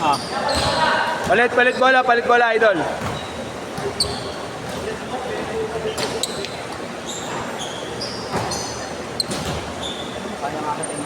Ah. Palit bola, idol. Kaya nga kita yung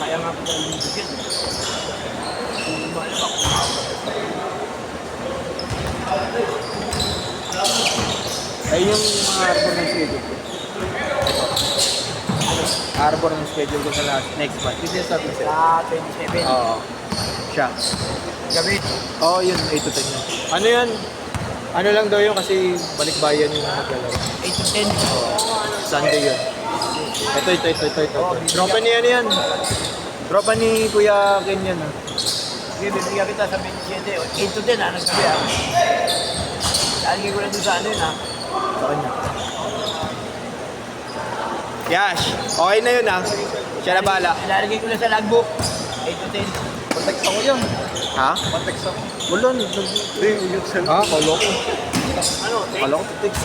kaya nga kita yung bigyan. Hindi mo alam ako. Ay yung mga arbor ng schedule ko. Arbor ng schedule ko sa next month. Hindi sabi ko Sa 27. Oo. Siya. Gabi. Oo, yun. 8 to 10 yun. Ano yan? Ano lang daw yun kasi balikbayan yung magalaw. 8 to 10. Sunday yun. Ito. Tropa niya yan. Tropa ni Kuya Ken yan. Ah. Sige, bibigyan kita sa 27. 8 to 10 ha, nagsabi ha. Lalagay ko lang doon sa ano yun ha. Sa kanya. Yash, okay na yun ah. Siya na bahala. Lalagay ko lang sa logbook. 8 to 10. Context ako yun. Ha? Context ako. Wala. Ah, kalo ko. Ano? Kalo ko text.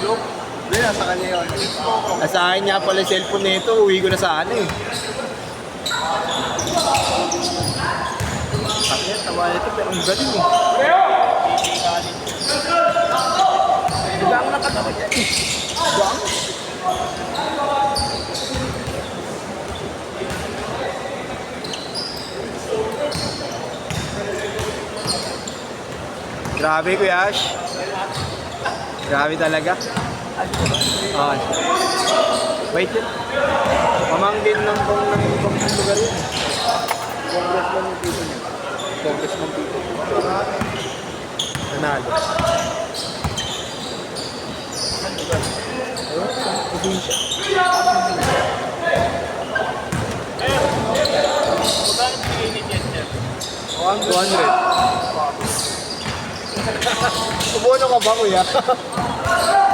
Look. Hindi, nasa kanya yun. Nasa akin niya pala yung cellphone nito. Uwi ko na sana eh. Sakit, tawa nito pero ang galing eh. Diba ako nakatawa dyan? Bang? Grabe Kuya Ash. Grabe talaga. Ah, wait yun. Pamangkin ng lugar yun. Congressman yung tito niya. Congressman tito. Nanalo. Ayun, sa probinsya. Bakit bigay ni Chester? 200. Bumono ka ba, kuya?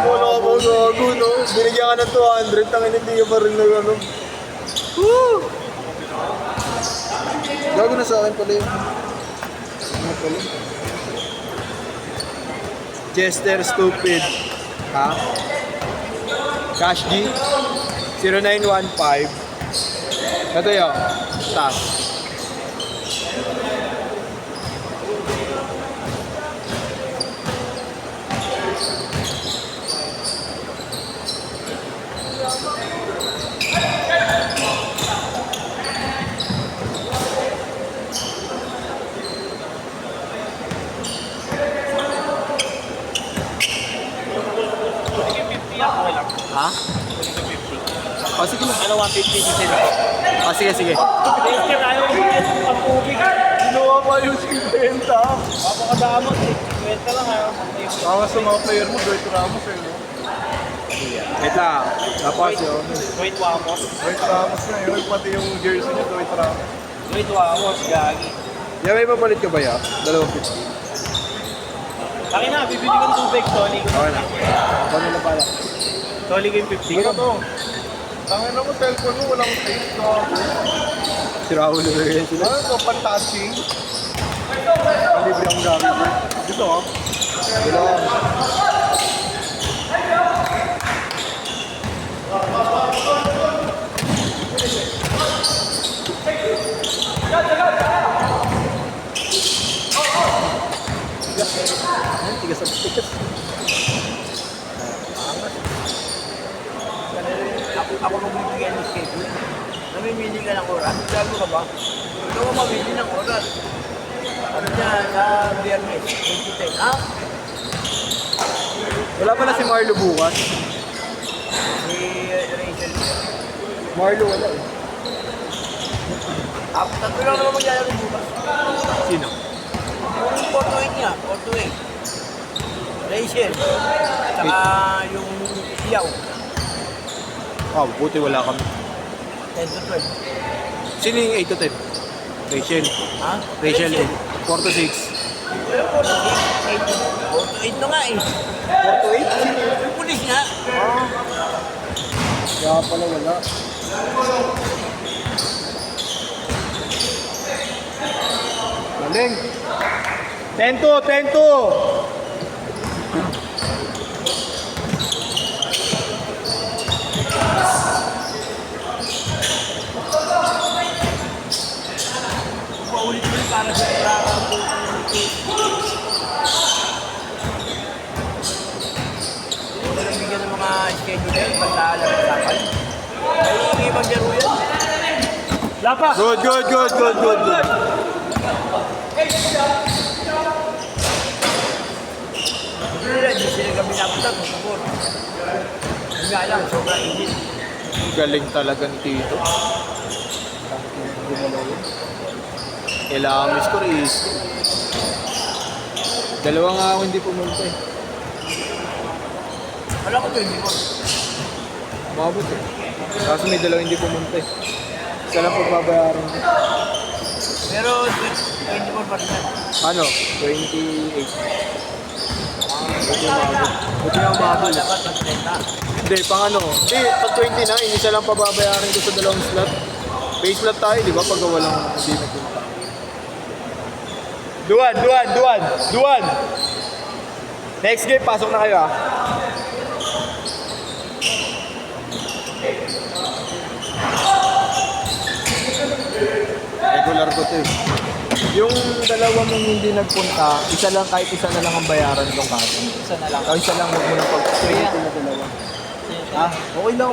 Bumono ka ba, gago, no? Binigyan ka ng 200, tangin hindi ka pa rin na ano. Woo! Gago na sa akin pala yun. Ano pala? Chester Stupid. Ha? Cash G? 0915. Ito yun. Taas. Ha? O sige na. Ano 150 si Sir? O sige, sige. Chester, ayaw mo bigyan ang tubig. Ginawa pa yung 50. Papakadamot eh. 20 lang ayaw. Tama sa mga player mo, Dwight Ramos eh, no? Wait lang. Tapos yun. Wait, Wamos. Dwight Ramos na yun. Pati yung jersey niya, Dwight Ramos. Wait, Wamos. Gagi. Yeah, may papalit ka ba ya? 250. Akin na, bibili ko ng tubig, Tony. Okay na. Ano na pala? Tony ko yung 50. Ano to? Tangin na mo, cellphone mo, walang face to. Si Raul na rin sila. Ano to, pan-touching? Libre ang gamit mo. Dito ah. Dito ah. Tigas ang tigas. Ako nung bibigyan ng schedule. Namimili ka ng oras. Gago ka ba? Ikaw ang mamili ng oras. Ano dyan, sa Biyernes, 2010. Ha? Wala pala si Marlo bukas. Si Rachel. Marlo wala eh. Tatlo lang naman magyayari bukas. Sino? Yung 4-8 niya, 4-8. Rachel. Saka yung Iyaw. Ah, buti wala kami. 10 to 12. Sino yung 8 to 10? Rachel. Ha? Rachel 4 to 6. Wala 4 to 8. 8 na nga eh. 4 to 8? Yung pulis nga. Ah. Kaya pala wala. Galing. 10 to. bigyan ng mga scheduler, basta alam usapan. Ay, hindi maglaro yan. Lapas! Good, good, good, good, good, good. Hindi sila kami napunta kung sabor. Hindi nga lang, sobrang init. Galing talaga ni Tito. Kailangan miss ko is. Dalawa nga ako hindi pumunta eh. Alam ko to, hindi ko. Mabot eh. Kaso may dalawa hindi pumunta eh. Isa lang pagbabayaran ko. Pero 24 pa rin yan. Ano? 28. Buti umabot. Buti na umabot. Dapat mag-30. Hindi, pang ano. Hindi, pag 29, isa lang pababayaran ko sa dalawang slot. Base slot tayo, di ba? Pag walang hindi nagpunta. Duan! Next game, pasok na kayo ah. Regular ko to eh. Yung dalawa mong hindi nagpunta, isa lang, kahit isa na lang ang bayaran itong kaso. Isa na lang. O isa lang, huwag mo na pag-20 na dalawa. Ah, okay lang.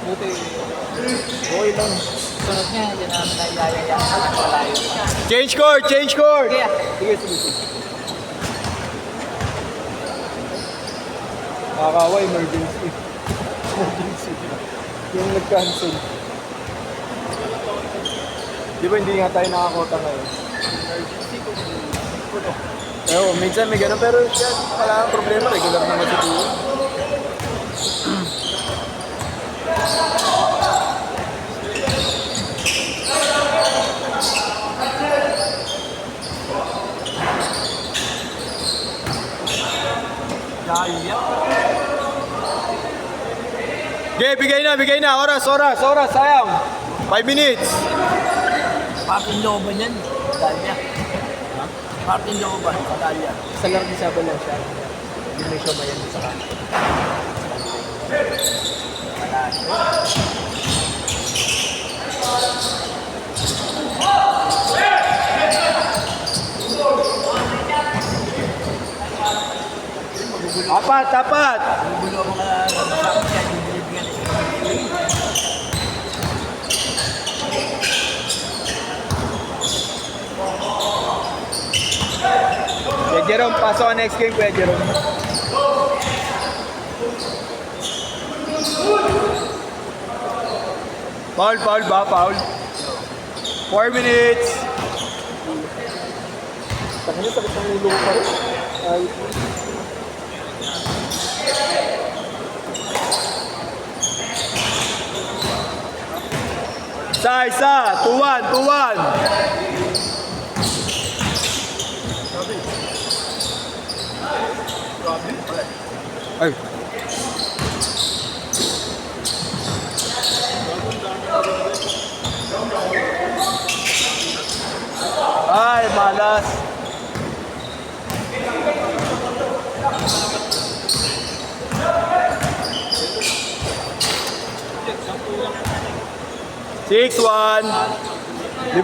Buti. Okay lang. Sunod niya, hindi namin naiyayaya sa malayo. Change court! Kaya, Sige. Nakakawa, emergency. Yung nag-cancel. Di ba hindi nga tayo nakakota ngayon? Ewan, minsan may gano'n, pero yan, wala kang problema, regular naman sa tuwa. Dahil Okay, bigay na. Oras, sayang. 5 minutes. Parting looban yan. Dalya. Parting looban sa Dalya. Sa lang isaba lang siya. Hindi may siya mayan sa kanya. Tapat! Gulo ang mga kasama siya, yung binibigyan na siya. Kuya Jerome, pasok ka next game, Kuya Jerome. Foul. 4 minutes. Sakit ng ulo ko pa rin. Ay. Isa. 2-1. Ay. Ay, malas. Six, 1. 5.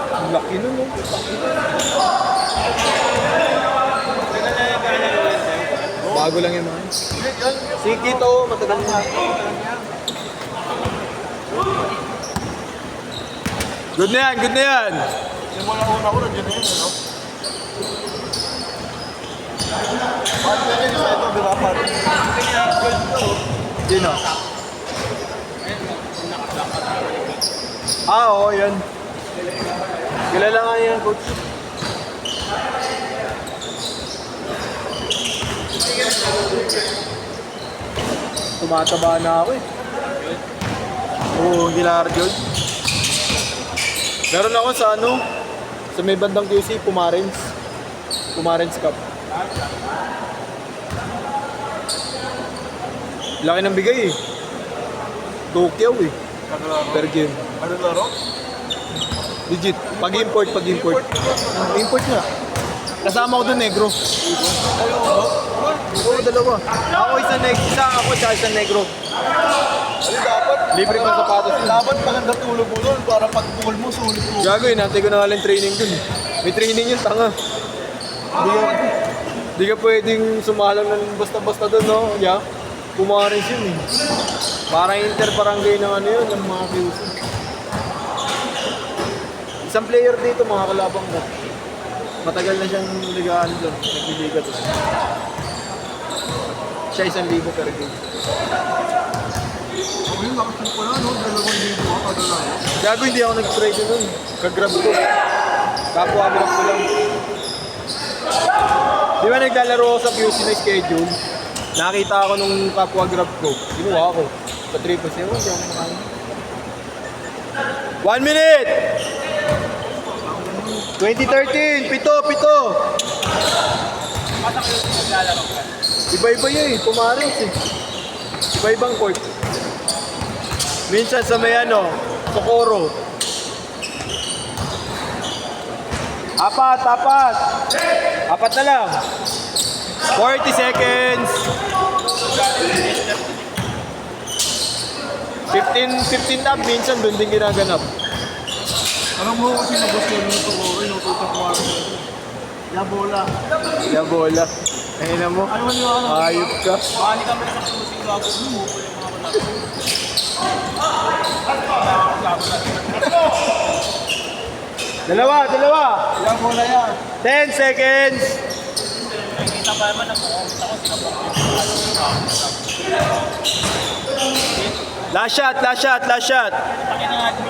Ang laki nun, no? Bago lang yung mga. Sige to, matagal na. Good na yan. Simula una ko, nandiyan na yun, ano? Paano na yun sa ito, di ba? Sino? Oo, yan. Kilala nga yan, coach. Tumataba na ako eh. Oo, Gilar yun. Meron ako sa sa may bandang QC, Pumarins Cup. Laki ng bigay eh. Tokyo eh. Per game. Ano laro? Legit. Pag-import. Import nga. Kasama ko doon, negro. Ayun, dalawa. Ako isa ako, tsaka isang negro. Ano dapat? Libre pa sapatos yun. Dapat maganda tulog mo doon para pag bukol mo, sulit mo. Gago, hinantay ko na nga lang training dun. May training yun, tanga. Di ka pwedeng sumalang ng basta-basta dun, no? Yeah. Pumaris yun eh. Parang inter-barangay ng ano yun, ng mga QC. Isang player dito, mga kalabang mo. Matagal na siyang ligaan doon. Nagbibigay doon. Siya 1,000 per game. Ayun, nakasal ko na, no? 2,000 ako kada lang. Gago, hindi ako nag-try ko nun. Kag-grab ko. Kapwa-grab ko lang. Di ba naglalaro ako sa QC na schedule? Nakita ako nung kapwa-grab ko. Kinuha ako. Sa 3%. Hindi ako makain. 1 minute! 2013, pito! Iba-iba yun eh, pumaris eh. Iba-ibang court. Minsan sa may ano, Socorro. Apat na lang. 40 seconds. 15 up, minsan doon din ginaganap. Alam mo kasi nabos yun yung Socorro, yung tutupuan ko. Yabola. Ya bola. Ayun na mo. Ayaw mo yung ano? Ayop ka. Bali kami sa closing gago mo. Dalawa. Yabola yan. 10 seconds. Kita pa naman ako. Last shot. Pakita nga